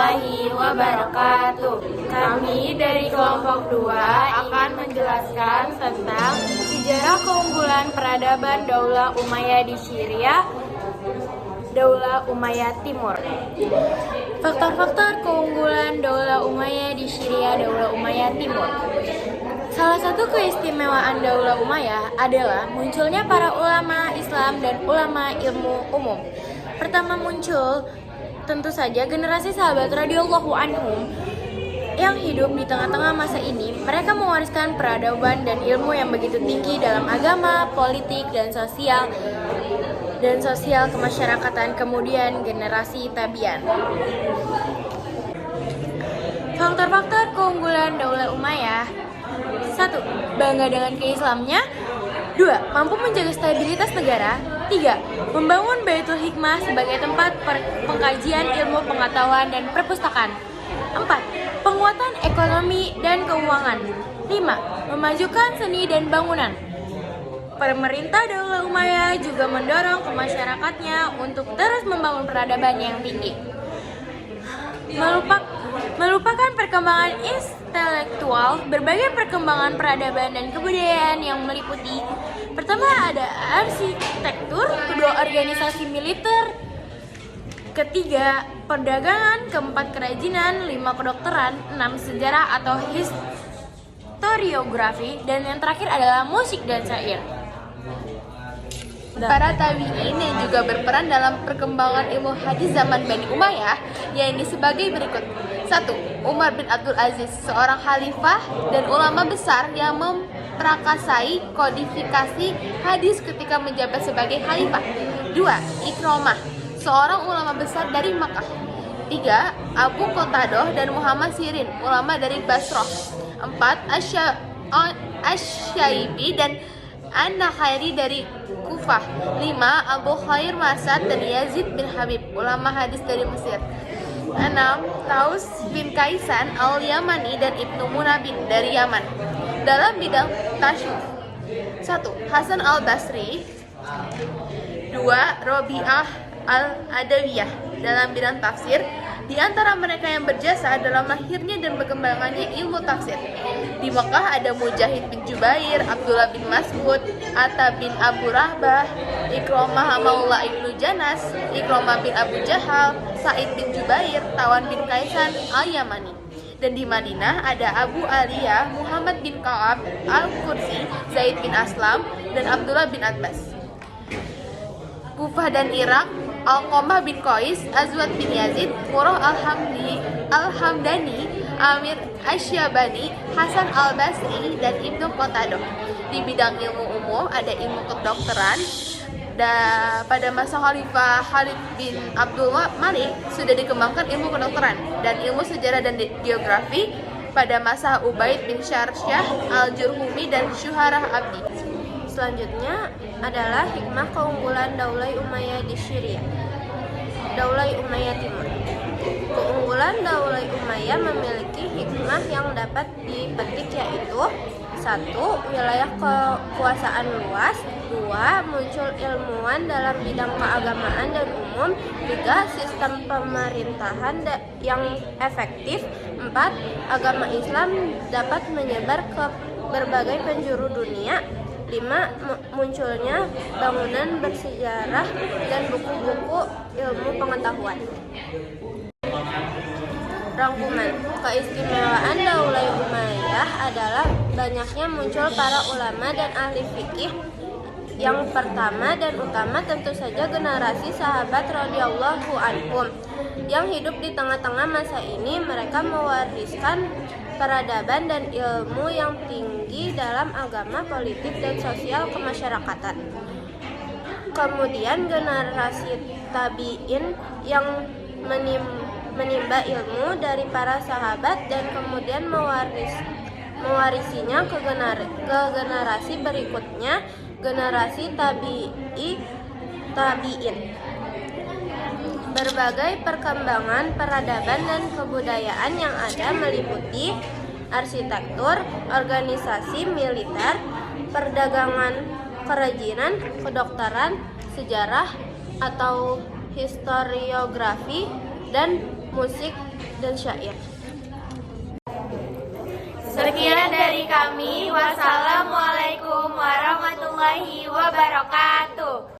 warahmatullahi wabarakatuh. Kami dari kelompok 2 akan menjelaskan tentang sejarah keunggulan peradaban Daulah Umayyah di Syria, Daulah Umayyah Timur. Faktor-faktor keunggulan Daulah Umayyah di Syria, Daulah Umayyah Timur. Salah satu keistimewaan Daulah Umayyah adalah munculnya para ulama Islam dan ulama ilmu umum. Pertama muncul tentu saja generasi sahabat radhiyallahu anhum yang hidup di tengah-tengah masa ini. Mereka mewariskan peradaban dan ilmu yang begitu tinggi dalam agama, politik, dan sosial kemasyarakatan. Kemudian generasi tabi'in. Faktor-faktor keunggulan Daulah Umayyah: 1. Bangga dengan keislamannya. 2. Mampu menjaga stabilitas negara. 3. Membangun Baitul Hikmah sebagai tempat pengkajian ilmu pengetahuan dan perpustakaan. 4. Penguatan ekonomi dan keuangan. 5. Memajukan seni dan bangunan. Pemerintah Daulah Umayyah juga mendorong ke masyarakatnya untuk terus membangun peradaban yang tinggi. Melupakan perkembangan intelektual, berbagai perkembangan peradaban dan kebudayaan yang meliputi: pertama ada arsitektur, kedua organisasi militer, ketiga perdagangan, keempat kerajinan, 5 kedokteran, 6 sejarah atau historiografi, dan yang terakhir adalah musik dan syair. Para tabi'in yang juga berperan dalam perkembangan ilmu hadis zaman Bani Umayyah yaitu sebagai berikut. 1. Umar bin Abdul Aziz, seorang khalifah dan ulama besar yang memperakasai kodifikasi hadis ketika menjabat sebagai khalifah. 2. Ikramah, seorang ulama besar dari Makkah. 3. Abu Qatadah dan Muhammad Sirin, ulama dari Basrah. 4. Asy-Syaibi dan An-Nakhairi dari Kufah. 5. Abu Khair Masad dan Yazid bin Habib, ulama hadis dari Mesir. 6. Taus bin Kaisan al-Yamani dan Ibnu Munabin dari Yaman dalam bidang tasyuf. 1. Hasan al-Basri. 2. Robi'ah al-Adawiyah dalam bidang tafsir. Di antara mereka yang berjasa dalam lahirnya dan berkembangannya ilmu tafsir. Di Mekah ada Mujahid bin Jubair, Abdullah bin Mas'ud, Atta bin Abu Rahbah, Ikramah Maula Ibnu Janas, Ikramah bin Abu Jahal, Sa'id bin Jubair, Tawan bin Kaisan al-Yamani. Dan di Madinah ada Abu Aliyah, Muhammad bin Ka'ab al-Qursi, Zaid bin Aslam, dan Abdullah bin Abbas. Kufah dan Irak, Alqamah bin Qais, Azwad bin Yazid, Murrah al-Hamdani, Amir Asyabani, Hasan al-Basri, dan Ibnu Qatadah. Di bidang ilmu umum ada ilmu kedokteran. Pada masa Khalifah Khalid bin Abdullah Malik sudah dikembangkan ilmu kedokteran dan ilmu sejarah dan geografi pada masa Ubaid bin Syarsyah al-Jurhumi dan Syuharah Abdi. Selanjutnya adalah hikmah keunggulan Daulah Umayyah di Syria, Daulah Umayyah Timur. Keunggulan Daulah Umayyah memiliki hikmah yang dapat dipetik, yaitu: 1. Wilayah kekuasaan luas. 2. Muncul ilmuwan dalam bidang keagamaan dan umum. 3. Sistem pemerintahan yang efektif. 4. Agama Islam dapat menyebar ke berbagai penjuru dunia. 5. Munculnya bangunan bersejarah dan buku-buku ilmu pengetahuan. Rangkuman. Keistimewaan Daulah Umayyah adalah banyaknya muncul para ulama dan ahli fikih. Yang pertama dan utama tentu saja generasi sahabat radhiyallahu anhum yang hidup di tengah-tengah masa ini. Mereka mewariskan peradaban dan ilmu yang tinggi dalam agama, politik, dan sosial kemasyarakatan. Kemudian generasi tabi'in yang menimba ilmu dari para sahabat dan kemudian mewarisinya ke generasi berikutnya, generasi tabi'in. Berbagai perkembangan peradaban dan kebudayaan yang ada meliputi arsitektur, organisasi militer, perdagangan, kerajinan, kedokteran, sejarah atau historiografi, dan musik, dan syair. Sekian dari kami. Wassalamualaikum warahmatullahi wabarakatuh.